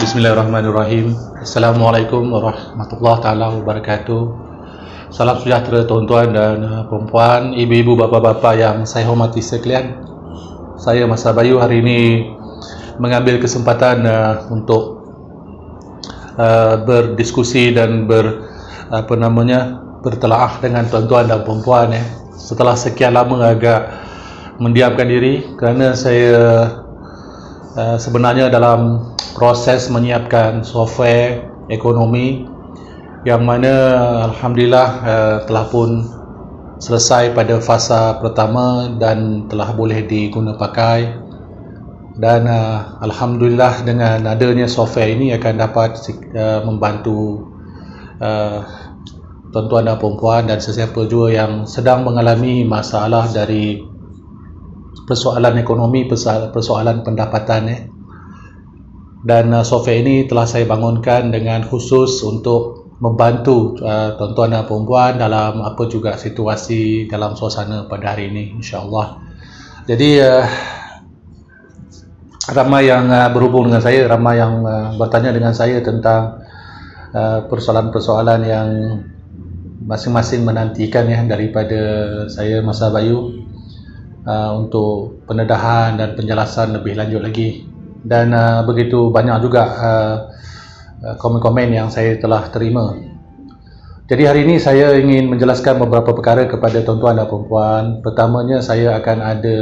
Bismillahirrahmanirrahim. Assalamualaikum warahmatullahi taala wabarakatuh. Salam sejahtera tuan-tuan dan puan-puan, ibu-ibu, bapa-bapa yang saya hormati sekalian. Saya Masa Bayu hari ini mengambil kesempatan untuk berdiskusi dan bertelaah dengan tuan-tuan dan puan-puan setelah sekian lama agak mendiamkan diri kerana saya sebenarnya dalam proses menyiapkan software ekonomi yang mana alhamdulillah telah pun selesai pada fasa pertama dan telah boleh diguna pakai, dan alhamdulillah dengan adanya software ini akan dapat membantu tuan-tuan dan puan-puan dan sesiapa juga yang sedang mengalami masalah dari persoalan ekonomi, persoalan pendapatan dan software ini telah saya bangunkan dengan khusus untuk membantu tuan-tuan dan puan-puan dalam apa juga situasi dalam suasana pada hari ini, insya-Allah. Jadi ramai yang berhubung dengan saya, ramai yang bertanya dengan saya tentang persoalan-persoalan yang masing-masing menantikan daripada saya Masa Bayu untuk pendedahan dan penjelasan lebih lanjut lagi. Dan begitu banyak juga komen-komen yang saya telah terima. Jadi hari ini saya ingin menjelaskan beberapa perkara kepada tuan-tuan dan puan-puan. Pertamanya saya akan ada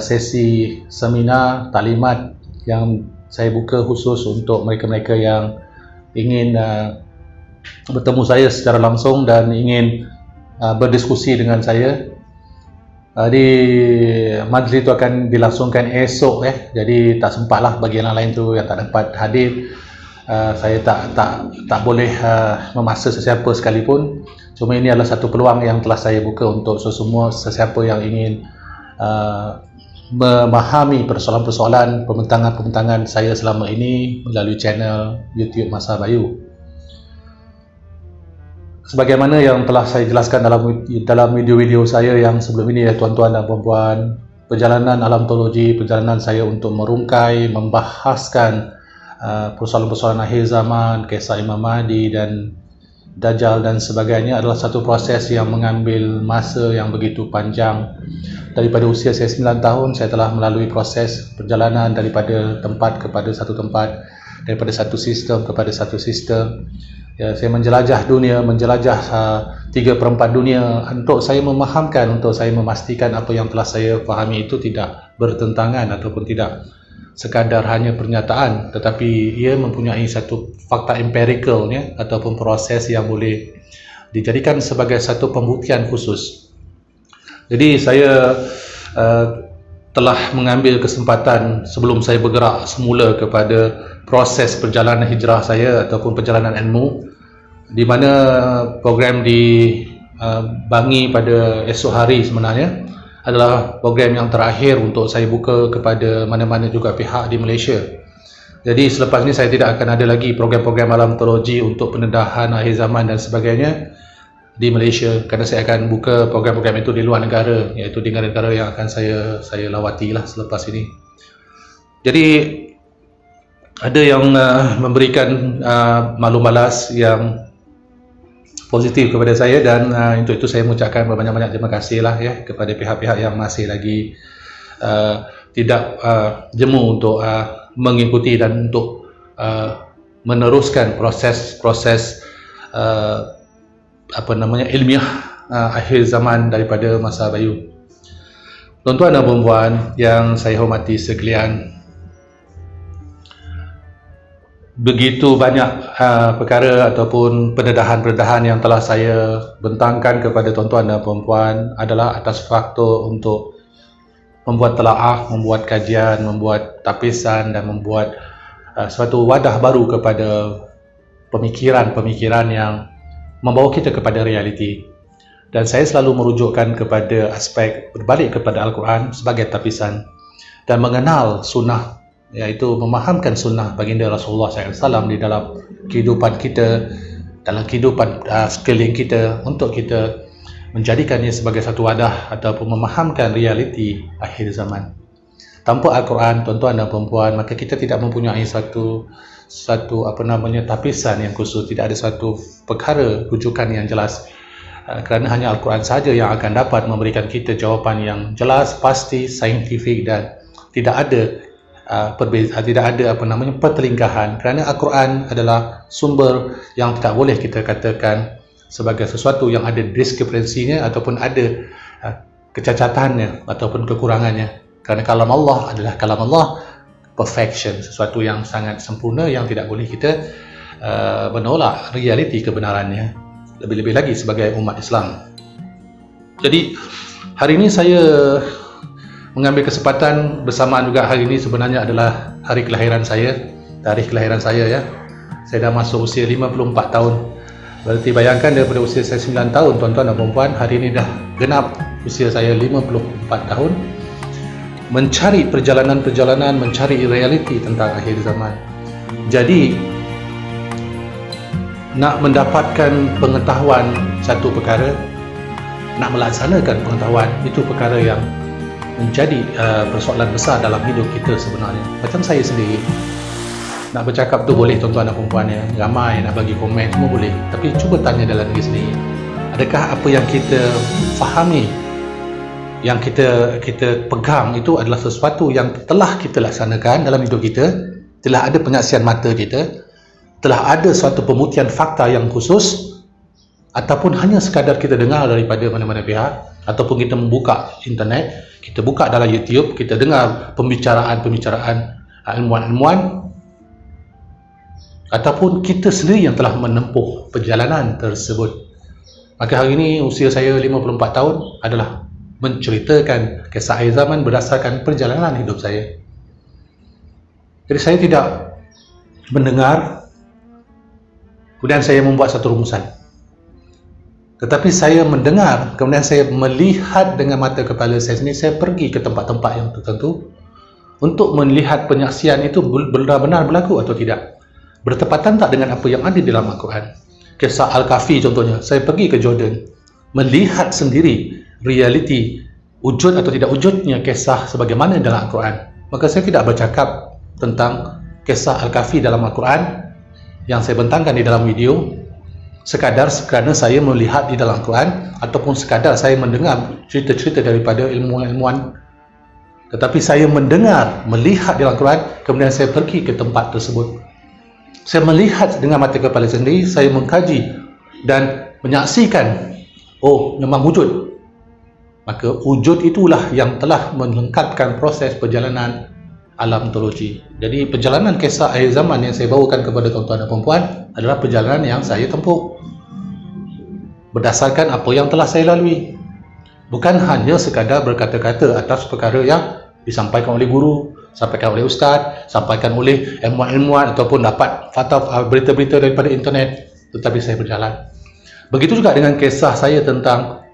sesi seminar taklimat yang saya buka khusus untuk mereka-mereka yang ingin bertemu saya secara langsung dan ingin berdiskusi dengan saya. Di majlis itu akan dilangsungkan esok jadi tak sempatlah bagi yang lain tu yang tak dapat hadir. Saya tak boleh memaksa sesiapa sekalipun. Cuma ini adalah satu peluang yang telah saya buka untuk semua sesiapa yang ingin memahami persoalan-persoalan pembentangan saya selama ini melalui channel YouTube Masa Bayu. Sebagaimana yang telah saya jelaskan dalam video-video saya yang sebelum ini tuan-tuan dan puan-puan, perjalanan alam teologi, perjalanan saya untuk merungkai, membahaskan persoalan-persoalan akhir zaman, kisah Imam Mahdi dan Dajjal dan sebagainya adalah satu proses yang mengambil masa yang begitu panjang. Daripada usia saya 9 tahun, saya telah melalui proses perjalanan daripada tempat kepada satu tempat, daripada satu sistem kepada satu sistem. Saya menjelajah dunia, menjelajah 3/4 dunia untuk saya memahamkan, untuk saya memastikan apa yang telah saya fahami itu tidak bertentangan ataupun tidak sekadar hanya pernyataan, tetapi ia mempunyai satu fakta empirical ataupun proses yang boleh dijadikan sebagai satu pembuktian khusus. Jadi saya telah mengambil kesempatan sebelum saya bergerak semula kepada proses perjalanan hijrah saya ataupun perjalanan ilmu, di mana program dibangi pada esok hari sebenarnya adalah program yang terakhir untuk saya buka kepada mana-mana juga pihak di Malaysia. Jadi selepas ini saya tidak akan ada lagi program-program alam teologi untuk pendedahan akhir zaman dan sebagainya di Malaysia, kerana saya akan buka program-program itu di luar negara, iaitu di negara-negara yang akan saya lawati selepas ini. Jadi ada yang memberikan maklum balas yang positif kepada saya, dan untuk itu saya mengucapkan banyak-banyak terima kasih kepada pihak-pihak yang masih lagi tidak jemu untuk mengikuti dan untuk meneruskan proses-proses ilmiah akhir zaman daripada Masa Bayu. Tuan-tuan dan puan-puan yang saya hormati sekalian, begitu banyak perkara ataupun pendedahan-pendedahan yang telah saya bentangkan kepada tuan-tuan dan puan-puan adalah atas faktor untuk membuat telaah, membuat kajian, membuat tapisan dan membuat suatu wadah baru kepada pemikiran-pemikiran yang membawa kita kepada realiti. Dan saya selalu merujukkan kepada aspek berbalik kepada Al-Quran sebagai tapisan dan mengenal sunnah, iaitu memahamkan sunnah baginda Rasulullah SAW di dalam kehidupan kita, dalam kehidupan sekeliling kita, untuk kita menjadikannya sebagai satu wadah ataupun memahamkan realiti akhir zaman. Tanpa Al-Quran, tuan-tuan dan puan-puan, maka kita tidak mempunyai satu tapisan yang khusus, tidak ada suatu perkara rujukan yang jelas. Kerana hanya Al-Quran saja yang akan dapat memberikan kita jawapan yang jelas, pasti, saintifik dan tidak ada pertelingkahan. Kerana Al-Quran adalah sumber yang tidak boleh kita katakan sebagai sesuatu yang ada diskrepansinya ataupun ada kecacatannya ataupun kekurangannya. Kerana kalam Allah adalah kalam Allah, perfection, sesuatu yang sangat sempurna yang tidak boleh kita menolak realiti kebenarannya, lebih-lebih lagi sebagai umat Islam. Jadi hari ini saya mengambil kesempatan bersamaan juga hari ini sebenarnya adalah hari kelahiran saya, tarikh kelahiran saya ya. Saya dah masuk usia 54 tahun. Berarti bayangkan daripada usia saya 9 tahun, tuan-tuan dan puan-puan, hari ini dah genap usia saya 54 tahun. Mencari perjalanan-perjalanan, mencari realiti tentang akhir zaman. Jadi nak mendapatkan pengetahuan satu perkara, nak melaksanakan pengetahuan itu perkara yang menjadi persoalan besar dalam hidup kita sebenarnya. Macam saya sendiri, nak bercakap tu boleh tuan-tuan dan puan-puan ya, ramai nak bagi komen semua boleh, tapi cuba tanya dalam diri sendiri, adakah apa yang kita fahami, yang kita pegang itu adalah sesuatu yang telah kita laksanakan dalam hidup kita, telah ada penyaksian mata kita, telah ada suatu pembuktian fakta yang khusus, ataupun hanya sekadar kita dengar daripada mana-mana pihak, ataupun kita membuka internet, kita buka dalam YouTube, kita dengar pembicaraan ilmuwan-ilmuwan, ataupun kita sendiri yang telah menempuh perjalanan tersebut. Maka hari ini usia saya 54 tahun adalah menceritakan kisah akhir zaman berdasarkan perjalanan hidup saya. Jadi saya tidak mendengar kemudian saya membuat satu rumusan, tetapi saya mendengar kemudian saya melihat dengan mata kepala saya sendiri. Saya pergi ke tempat-tempat yang tertentu untuk melihat penyaksian itu benar-benar berlaku atau tidak, bertepatan tak dengan apa yang ada di dalam Al-Quran. Kisah Al-Kahfi contohnya, saya pergi ke Jordan melihat sendiri realiti wujud atau tidak wujudnya kisah sebagaimana dalam Al-Quran. Maka saya tidak bercakap tentang kisah Al-Kahfi dalam Al-Quran yang saya bentangkan di dalam video sekadar kerana saya melihat di dalam Al-Quran ataupun sekadar saya mendengar cerita-cerita daripada ilmuwan-ilmuwan, tetapi saya mendengar, melihat di dalam Al-Quran, kemudian saya pergi ke tempat tersebut. Saya melihat dengan mata kepala sendiri, saya mengkaji dan menyaksikan, oh memang wujud. Maka wujud itulah yang telah melengkapkan proses perjalanan alam teologi. Jadi perjalanan kisah akhir zaman yang saya bawakan kepada tuan-tuan dan puan-puan adalah perjalanan yang saya tempuh berdasarkan apa yang telah saya lalui. Bukan hanya sekadar berkata-kata atas perkara yang disampaikan oleh guru, sampaikan oleh ustaz, sampaikan oleh ilmuwan-ilmuwan ataupun dapat berita-berita daripada internet, tetapi saya berjalan. Begitu juga dengan kisah saya tentang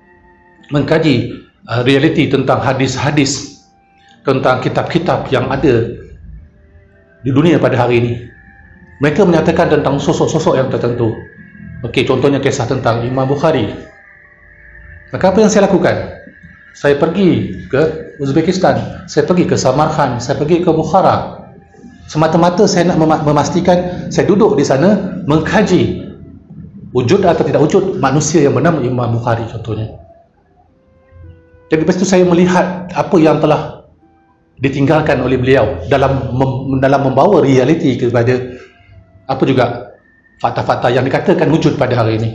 mengkaji realiti tentang hadis-hadis, tentang kitab-kitab yang ada di dunia pada hari ini. Mereka menyatakan tentang sosok-sosok yang tertentu. Okey, contohnya kisah tentang Imam Bukhari. Maka apa yang saya lakukan? Saya pergi ke Uzbekistan, saya pergi ke Samarkand, saya pergi ke Bukhara. Semata-mata saya nak memastikan, saya duduk di sana mengkaji wujud atau tidak wujud manusia yang bernama Imam Bukhari contohnya. Jadi lepas itu saya melihat apa yang telah ditinggalkan oleh beliau dalam membawa realiti kepada apa juga fakta-fakta yang dikatakan wujud pada hari ini.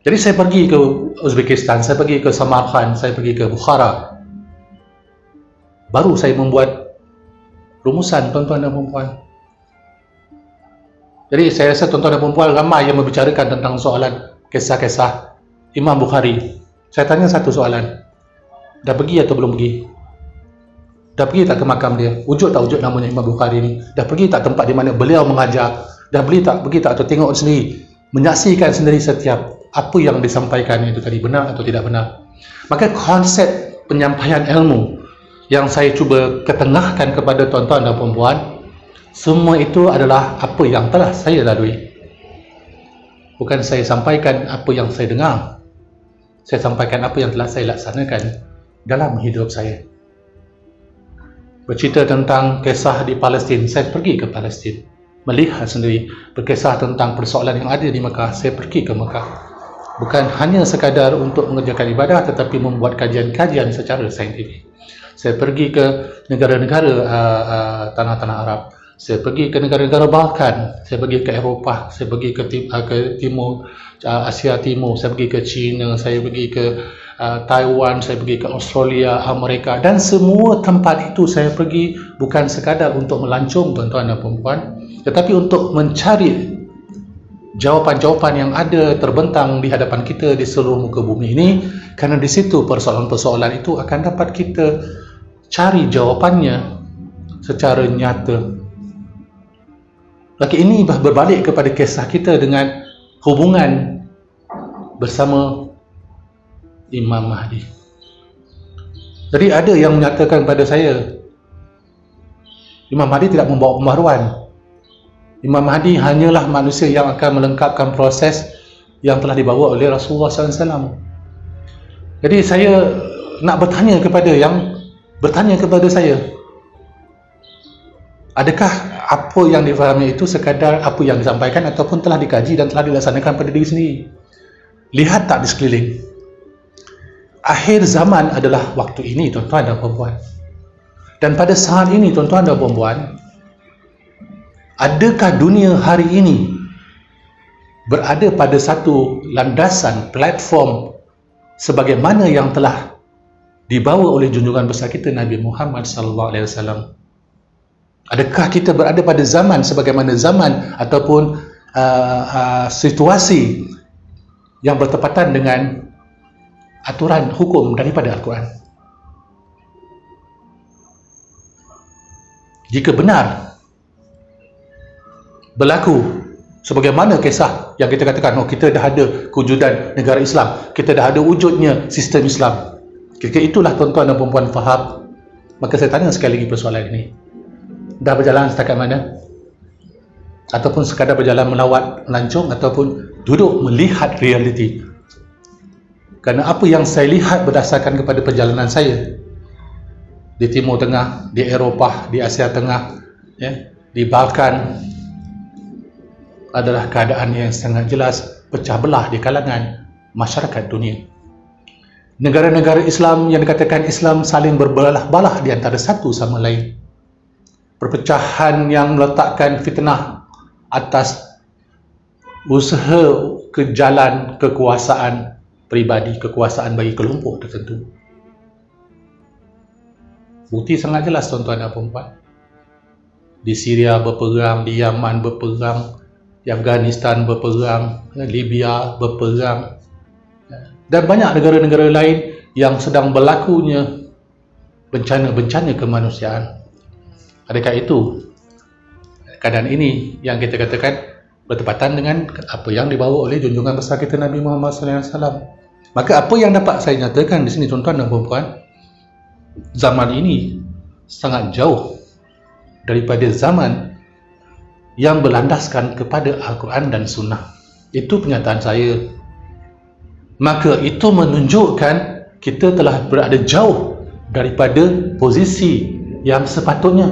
Jadi saya pergi ke Uzbekistan, saya pergi ke Samarkand, saya pergi ke Bukhara. Baru saya membuat rumusan, tuan-tuan dan puan-puan. Jadi saya rasa tuan-tuan dan puan-puan ramai yang membicarakan tentang soalan kisah-kisah Imam Bukhari. Saya tanya satu soalan, dah pergi atau belum pergi? Dah pergi tak ke makam dia? Wujud tak wujud namanya Imam Bukhari ni? Dah pergi tak tempat di mana beliau mengajar? Dah pergi tak atau tengok sendiri, menyaksikan sendiri setiap apa yang disampaikan itu tadi benar atau tidak benar? Maka konsep penyampaian ilmu yang saya cuba ketengahkan kepada tuan-tuan dan puan-puan, semua itu adalah apa yang telah saya lalui. Bukan saya sampaikan apa yang saya dengar, saya sampaikan apa yang telah saya laksanakan dalam hidup saya. bercerita tentang kisah di Palestin. Saya pergi ke Palestin, melihat sendiri, berkisah tentang persoalan yang ada di Mekah. Saya pergi ke Mekah, bukan hanya sekadar untuk mengerjakan ibadah, tetapi membuat kajian-kajian secara saintifik. Saya pergi ke negara-negara tanah-tanah Arab. Saya pergi ke negara-negara Balkan. Saya pergi ke Eropah. Saya pergi ke Timur, Asia Timur. Saya pergi ke China. Saya pergi ke Taiwan. Saya pergi ke Australia, Amerika. Dan semua tempat itu saya pergi bukan sekadar untuk melancong, tuan-tuan dan puan-puan, tetapi untuk mencari jawapan-jawapan yang ada terbentang di hadapan kita di seluruh muka bumi ini, kerana di situ persoalan-persoalan itu akan dapat kita cari jawapannya secara nyata. Lagi ini berbalik kepada kisah kita dengan hubungan bersama Imam Mahdi. Jadi ada yang menyatakan pada saya, Imam Mahdi tidak membawa pembaharuan. Imam Mahdi hanyalah manusia yang akan melengkapkan proses yang telah dibawa oleh Rasulullah SAW. Jadi saya nak bertanya kepada saya, adakah apa yang difahami itu sekadar apa yang disampaikan ataupun telah dikaji dan telah dilaksanakan pada diri sendiri? Lihat tak di sekeliling. Akhir zaman adalah waktu ini, tuan-tuan dan puan-puan. Dan pada saat ini, tuan-tuan dan puan-puan, adakah dunia hari ini berada pada satu landasan, platform sebagaimana yang telah dibawa oleh junjungan besar kita Nabi Muhammad SAW? Adakah kita berada pada zaman sebagaimana zaman ataupun situasi yang bertepatan dengan aturan hukum daripada Al-Quran? Jika benar berlaku sebagaimana kisah yang kita katakan, kita dah ada kewujudan negara Islam, kita dah ada wujudnya sistem Islam, ketika itulah tuan-tuan dan puan-puan faham. Maka saya tanya sekali lagi persoalan ini, dah berjalan setakat mana? Ataupun sekadar berjalan melawat, melancong, ataupun duduk melihat realiti? Kerana apa yang saya lihat berdasarkan kepada perjalanan saya di Timur Tengah, di Eropah, di Asia Tengah, di Balkan, adalah keadaan yang sangat jelas pecah belah di kalangan masyarakat dunia. Negara-negara Islam yang dikatakan Islam saling berbelah-belah di antara satu sama lain. Perpecahan yang meletakkan fitnah atas usaha ke jalan kekuasaan peribadi, kekuasaan bagi kelompok tertentu. Bukti sangat jelas, tuan-tuan dan puan-puan. Di Syria berperang, di Yaman berperang, di Afghanistan berperang, Libya berperang, dan banyak negara-negara lain yang sedang berlakunya bencana-bencana kemanusiaan. Adakah itu keadaan ini yang kita katakan bertepatan dengan apa yang dibawa oleh junjungan besar kita Nabi Muhammad SAW? Maka apa yang dapat saya nyatakan di sini, tuan-tuan dan puan-puan, zaman ini sangat jauh daripada zaman yang berlandaskan kepada Al-Quran dan Sunnah. Itu pernyataan saya. Maka itu menunjukkan kita telah berada jauh daripada posisi yang sepatutnya.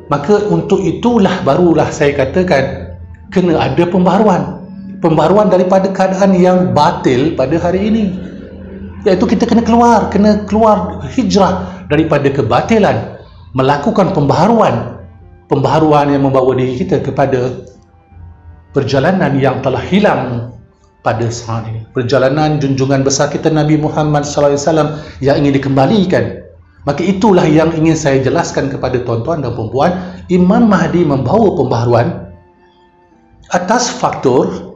Maka untuk itulah barulah saya katakan kena ada pembaharuan daripada keadaan yang batil pada hari ini, iaitu kita kena keluar hijrah daripada kebatilan, melakukan pembaharuan yang membawa diri kita kepada perjalanan yang telah hilang pada saat ini, perjalanan junjungan besar kita Nabi Muhammad SAW yang ingin dikembalikan. Maka itulah yang ingin saya jelaskan kepada tuan-tuan dan puan-puan. Imam Mahdi membawa pembaharuan atas faktor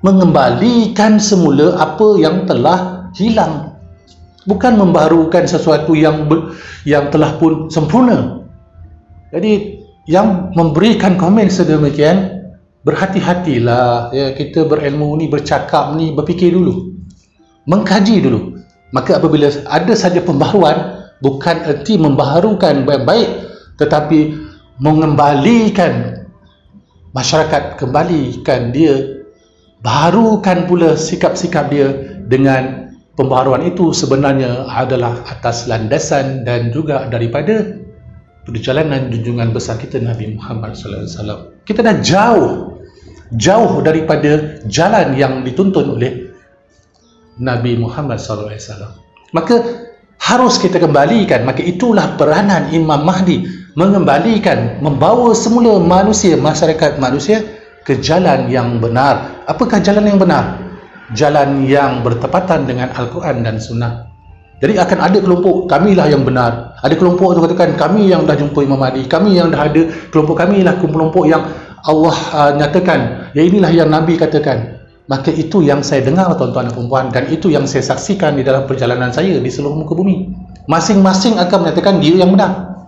mengembalikan semula apa yang telah hilang, bukan membaharukan sesuatu yang telah pun sempurna. Jadi yang memberikan komen sedemikian, berhati-hatilah ya, kita berilmu ni, bercakap ni, berfikir dulu, mengkaji dulu. Maka apabila ada saja pembaharuan, bukan erti membaharukan baik-baik, tetapi mengembalikan masyarakat, kembalikan dia, baharukan pula sikap-sikap dia dengan pembaharuan itu sebenarnya adalah atas landasan dan juga daripada perjalanan junjungan besar kita Nabi Muhammad sallallahu alaihi wasallam. Kita dah jauh daripada jalan yang dituntun oleh Nabi Muhammad sallallahu alaihi wasallam. Maka harus kita kembalikan. Maka itulah peranan Imam Mahdi, mengembalikan, membawa semula manusia, masyarakat manusia ke jalan yang benar. Apakah jalan yang benar? Jalan yang bertepatan dengan Al-Quran dan Sunnah. Jadi akan ada kelompok, kamilah yang benar. Ada kelompok tu katakan, kami yang dah jumpa Imam Mahdi, kami yang dah ada. Kelompok kami lah kelompok yang Allah nyatakan, ya inilah yang Nabi katakan. Maka itu yang saya dengar, tuan-tuan dan puan-puan, dan itu yang saya saksikan di dalam perjalanan saya di seluruh muka bumi. Masing-masing akan menyatakan dia yang benar.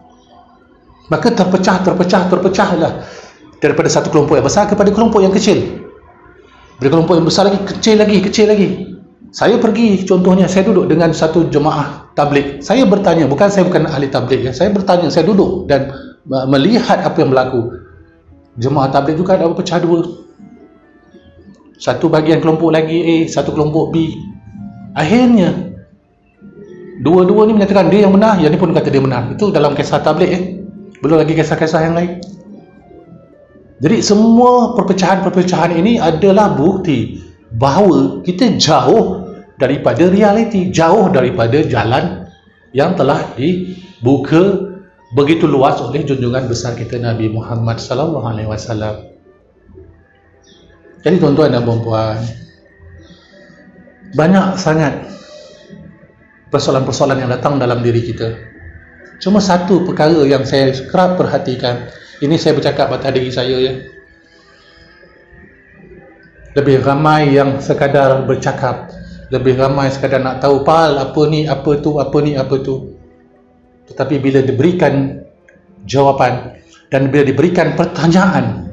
Maka terpecahlah daripada satu kelompok yang besar kepada kelompok yang kecil. Dari kelompok yang besar lagi, kecil lagi. Saya pergi, contohnya, saya duduk dengan satu jemaah tabligh. Saya bertanya, saya bukan ahli tabligh, ya. Saya bertanya, saya duduk dan melihat apa yang berlaku. Jemaah tabligh juga ada pecah dua. Satu bagian kelompok lagi A, satu kelompok B. Akhirnya dua-dua ni menyatakan dia yang benar, yang ni pun kata dia benar. Itu dalam kisah tabligh, belum lagi kisah-kisah yang lain. Jadi semua perpecahan-perpecahan ini adalah bukti bahawa kita jauh daripada realiti, jauh daripada jalan yang telah dibuka begitu luas oleh junjungan besar kita Nabi Muhammad sallallahu alaihi wasallam. Jadi tuan-tuan dan puan-puan, banyak sangat persoalan-persoalan yang datang dalam diri kita. Cuma satu perkara yang saya kerap perhatikan, ini saya bercakap atas diri saya, ya. Lebih ramai yang sekadar bercakap, lebih ramai sekadar nak tahu pal apa ni, apa tu. Tetapi bila diberikan jawapan dan bila diberikan pertanyaan,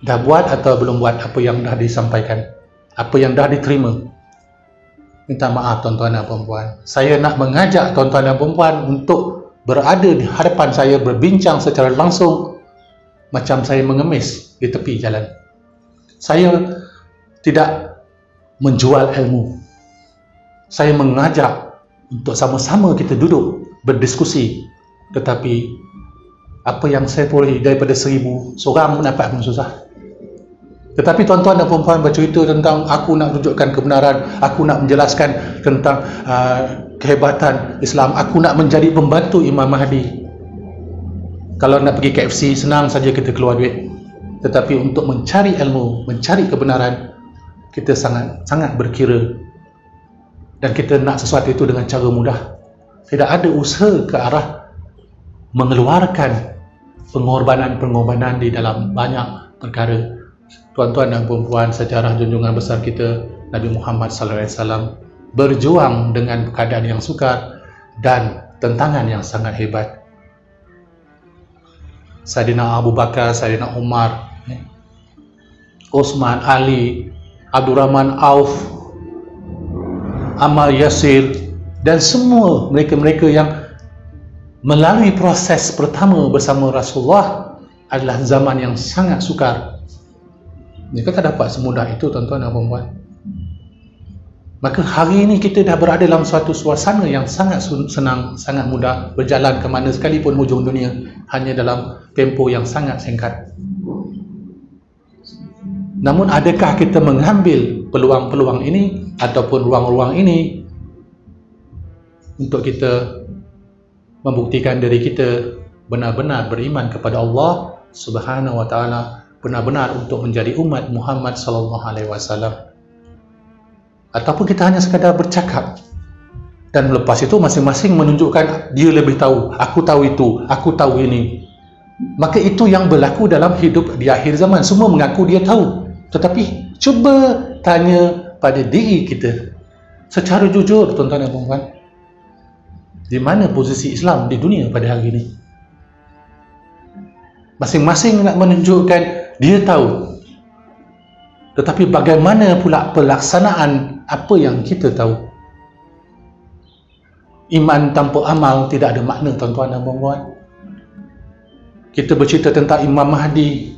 dah buat atau belum buat apa yang dah disampaikan, apa yang dah diterima. Minta maaf tuan-tuan dan puan-puan. Saya nak mengajak tuan-tuan dan puan-puan untuk berada di hadapan saya, berbincang secara langsung macam saya mengemis di tepi jalan. Saya tidak menjual ilmu. Saya mengajak untuk sama-sama kita duduk berdiskusi. Tetapi apa yang saya peroleh daripada 1000, seorang pun dapat pun susah. Tetapi tuan-tuan dan puan-puan bercerita tentang aku nak tunjukkan kebenaran, aku nak menjelaskan tentang kehebatan Islam, aku nak menjadi pembantu Imam Mahdi. Kalau nak pergi KFC, senang saja kita keluar duit. Tetapi untuk mencari ilmu, mencari kebenaran, kita sangat berkira. Dan kita nak sesuatu itu dengan cara mudah. Tidak ada usaha ke arah mengeluarkan pengorbanan di dalam banyak perkara. Tuan-tuan dan puan-puan, sejarah junjungan besar kita Nabi Muhammad sallallahu alaihi wasallam berjuang dengan keadaan yang sukar dan tentangan yang sangat hebat. Saidina Abu Bakar, Saidina Umar, Utsman, Ali, Abdurrahman Auf, Ammar Yasir, dan semua mereka-mereka yang melalui proses pertama bersama Rasulullah adalah zaman yang sangat sukar. Mereka tak dapat semudah itu, tuan-tuan dan puan-puan. Maka hari ini kita dah berada dalam suatu suasana yang sangat senang, sangat mudah, berjalan ke mana sekalipun hujung dunia hanya dalam tempoh yang sangat singkat. Namun adakah kita mengambil peluang-peluang ini ataupun ruang-ruang ini untuk kita membuktikan diri kita benar-benar beriman kepada Allah Subhanahu wa taala, benar-benar untuk menjadi umat Muhammad sallallahu alaihi wasallam? Ataupun kita hanya sekadar bercakap dan lepas itu masing-masing menunjukkan dia lebih tahu, aku tahu itu, aku tahu ini. Maka itu yang berlaku dalam hidup di akhir zaman. Semua mengaku dia tahu. Tetapi cuba tanya pada diri kita secara jujur, tuan-tuan dan puan-puan, di mana posisi Islam di dunia pada hari ini? Masing-masing nak menunjukkan dia tahu. Tetapi bagaimana pula pelaksanaan apa yang kita tahu? Iman tanpa amal tidak ada makna, tuan-tuan dan puan-puan. Kita bercerita tentang Imam Mahdi,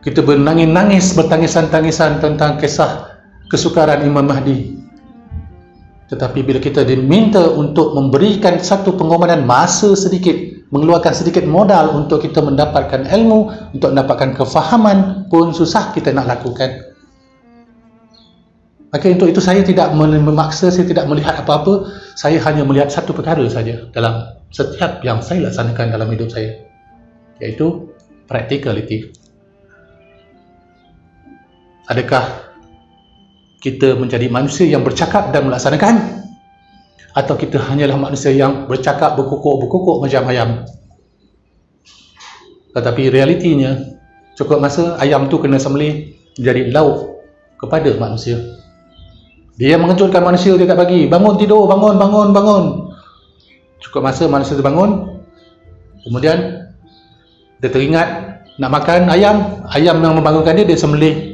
kita bernangis-nangis, bertangisan-tangisan tentang kisah kesukaran Imam Mahdi. Tetapi bila kita diminta untuk memberikan satu pengorbanan masa sedikit, mengeluarkan sedikit modal untuk kita mendapatkan ilmu, untuk mendapatkan kefahaman pun susah kita nak lakukan. Maka untuk itu saya tidak memaksa, saya tidak melihat apa-apa, saya hanya melihat satu perkara saja dalam setiap yang saya laksanakan dalam hidup saya, iaitu practicality. Adakah kita menjadi manusia yang bercakap dan melaksanakan, atau kita hanyalah manusia yang bercakap, berkukuk macam ayam? Tetapi realitinya, cukup masa ayam tu kena sembelih jadi lauk kepada manusia. Dia mengejutkan manusia tiap pagi, bangun tidur, bangun. Cukup masa manusia tu bangun, kemudian dia teringat nak makan ayam yang membangunkan dia sembelih.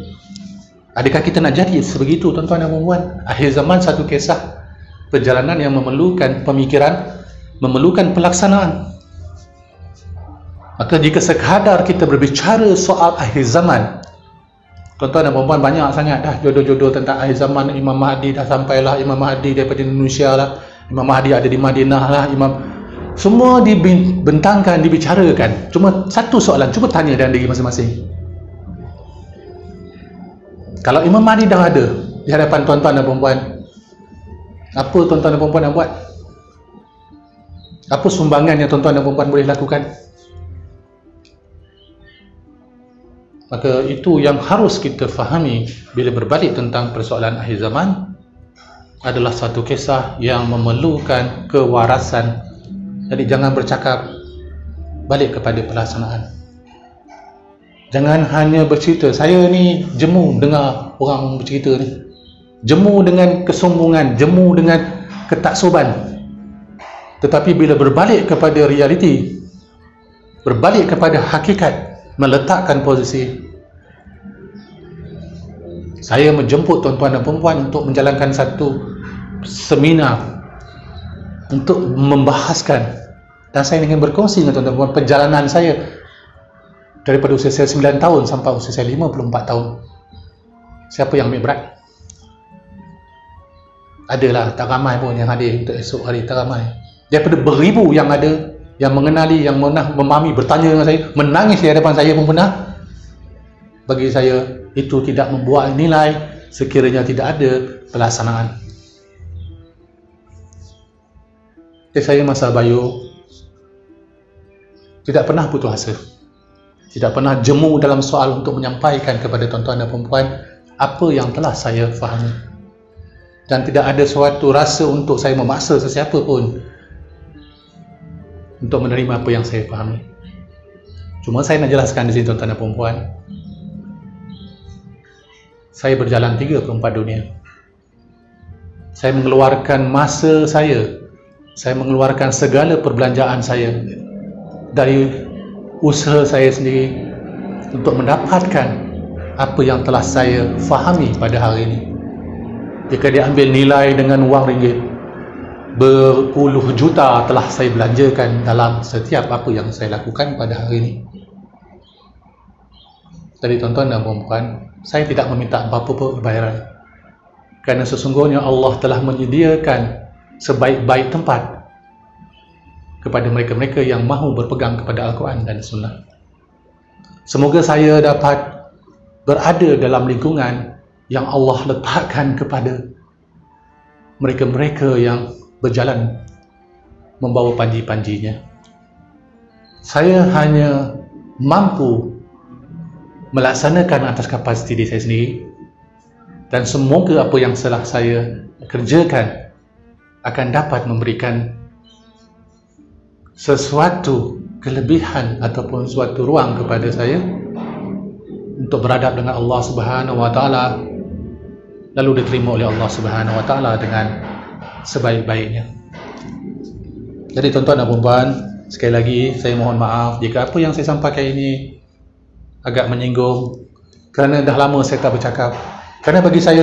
Adakah kita nak jadi sebegitu, tuan-tuan dan puan-puan? Akhir zaman satu kisah perjalanan yang memerlukan pemikiran, memerlukan pelaksanaan. Maka jika sekadar kita berbicara soal akhir zaman, tuan-tuan dan puan-puan, banyak sangat dah jodoh-jodoh tentang akhir zaman. Imam Mahdi dah sampailah, Imam Mahdi daripada Indonesia lah, Imam Mahdi ada di Madinah lah, semua dibentangkan, dibicarakan. Cuma satu soalan, cuba tanya dalam diri masing-masing. Kalau Imam Mahdi dah ada di hadapan tuan-tuan dan puan-puan, apa tuan-tuan dan puan-puan nak buat? Apa sumbangan yang tuan-tuan dan puan-puan boleh lakukan? Maka itu yang harus kita fahami bila berbalik tentang persoalan akhir zaman, adalah satu kisah yang memerlukan kewarasan. Jadi jangan bercakap, balik kepada pelaksanaan. Jangan hanya bercerita. Saya ni jemu dengar orang bercerita ni, jemu dengan kesombongan, jemu dengan ketaksuban. Tetapi bila berbalik kepada realiti, berbalik kepada hakikat, meletakkan posisi. Saya menjemput tuan-tuan dan puan-puan untuk menjalankan satu seminar untuk membahaskan, dan saya ingin berkongsi dengan tuan-tuan dan puan perjalanan saya daripada usia saya 9 tahun sampai usia saya 54 tahun. Siapa yang ambil berat? Adalah, tak ramai pun yang hadir untuk esok hari, tak ramai. Daripada beribu yang ada, yang mengenali, yang pernah memahami, bertanya dengan saya, menangis di hadapan saya pun pernah. Bagi saya, itu tidak membuat nilai sekiranya tidak ada pelaksanaan. Jadi saya masa Bayu tidak pernah putus asa, tidak pernah jemu dalam soal untuk menyampaikan kepada tuan-tuan dan puan-puan apa yang telah saya fahami. Dan tidak ada suatu rasa untuk saya memaksa sesiapa pun untuk menerima apa yang saya fahami. Cuma saya nak jelaskan di sini, tuan-tuan dan puan-puan, saya berjalan 3/4 dunia. Saya mengeluarkan masa saya mengeluarkan segala perbelanjaan saya dari usaha saya sendiri untuk mendapatkan apa yang telah saya fahami pada hari ini. Jika dia ambil nilai dengan wang ringgit, berpuluh juta telah saya belanjakan dalam setiap apa yang saya lakukan pada hari ini. Jadi tuan-tuan dan puan-puan, saya tidak meminta apa-apa bayaran, kerana sesungguhnya Allah telah menyediakan sebaik-baik tempat kepada mereka-mereka yang mahu berpegang kepada Al-Quran dan Sunnah. Semoga saya dapat berada dalam lingkungan yang Allah letakkan kepada mereka-mereka yang berjalan membawa panji-panjinya. Saya hanya mampu melaksanakan atas kapasiti diri saya sendiri, dan semoga apa yang telah saya kerjakan akan dapat memberikan sesuatu kelebihan ataupun suatu ruang kepada saya untuk beradab dengan Allah Subhanahu wa Ta'ala, lalu diterima oleh Allah Subhanahu wa Ta'ala dengan sebaik-baiknya. Jadi tuan-tuan dan puan-puan, sekali lagi saya mohon maaf jika apa yang saya sampaikan ini agak menyinggung, kerana dah lama saya tak bercakap. Kerana bagi saya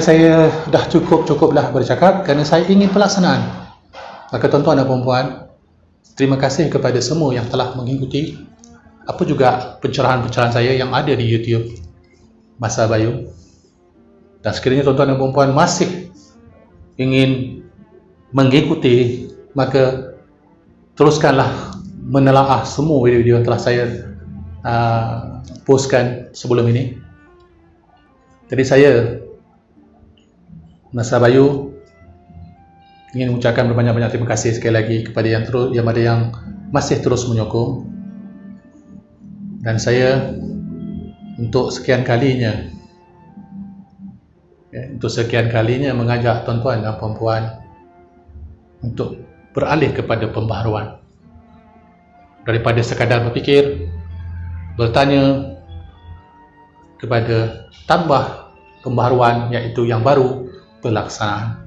dah cukuplah bercakap, kerana saya ingin pelaksanaan. Maka tuan-tuan dan puan-puan, terima kasih kepada semua yang telah mengikuti apa juga pencerahan-pencerahan saya yang ada di YouTube Masa Bayu. Dan sekiranya tuan-tuan dan puan-puan masih ingin mengikuti, maka teruskanlah menelaah semua video-video yang telah saya postkan sebelum ini. Jadi saya, Masa Bayu, ingin mengucapkan berbanyak-banyak terima kasih sekali lagi kepada yang masih terus menyokong. Dan saya untuk sekian kalinya mengajak tuan-tuan dan puan-puan untuk beralih kepada pembaharuan, daripada sekadar berfikir, bertanya, kepada tambah pembaharuan, iaitu yang baru, pelaksanaan.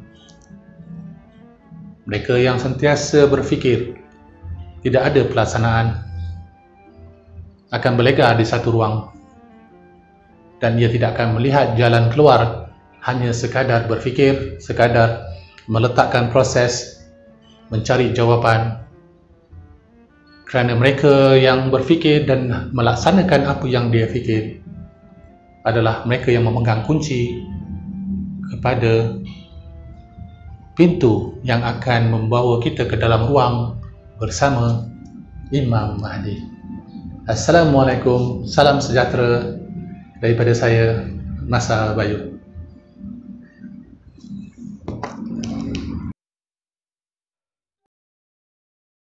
Mereka yang sentiasa berfikir tidak ada pelaksanaan akan berlegar di satu ruang, dan ia tidak akan melihat jalan keluar, hanya sekadar berfikir, sekadar meletakkan proses, mencari jawapan. Kerana mereka yang berfikir dan melaksanakan apa yang dia fikir adalah mereka yang memegang kunci kepada pintu yang akan membawa kita ke dalam ruang bersama Imam Mahdi. Assalamualaikum, salam sejahtera daripada saya, Masa Bayu.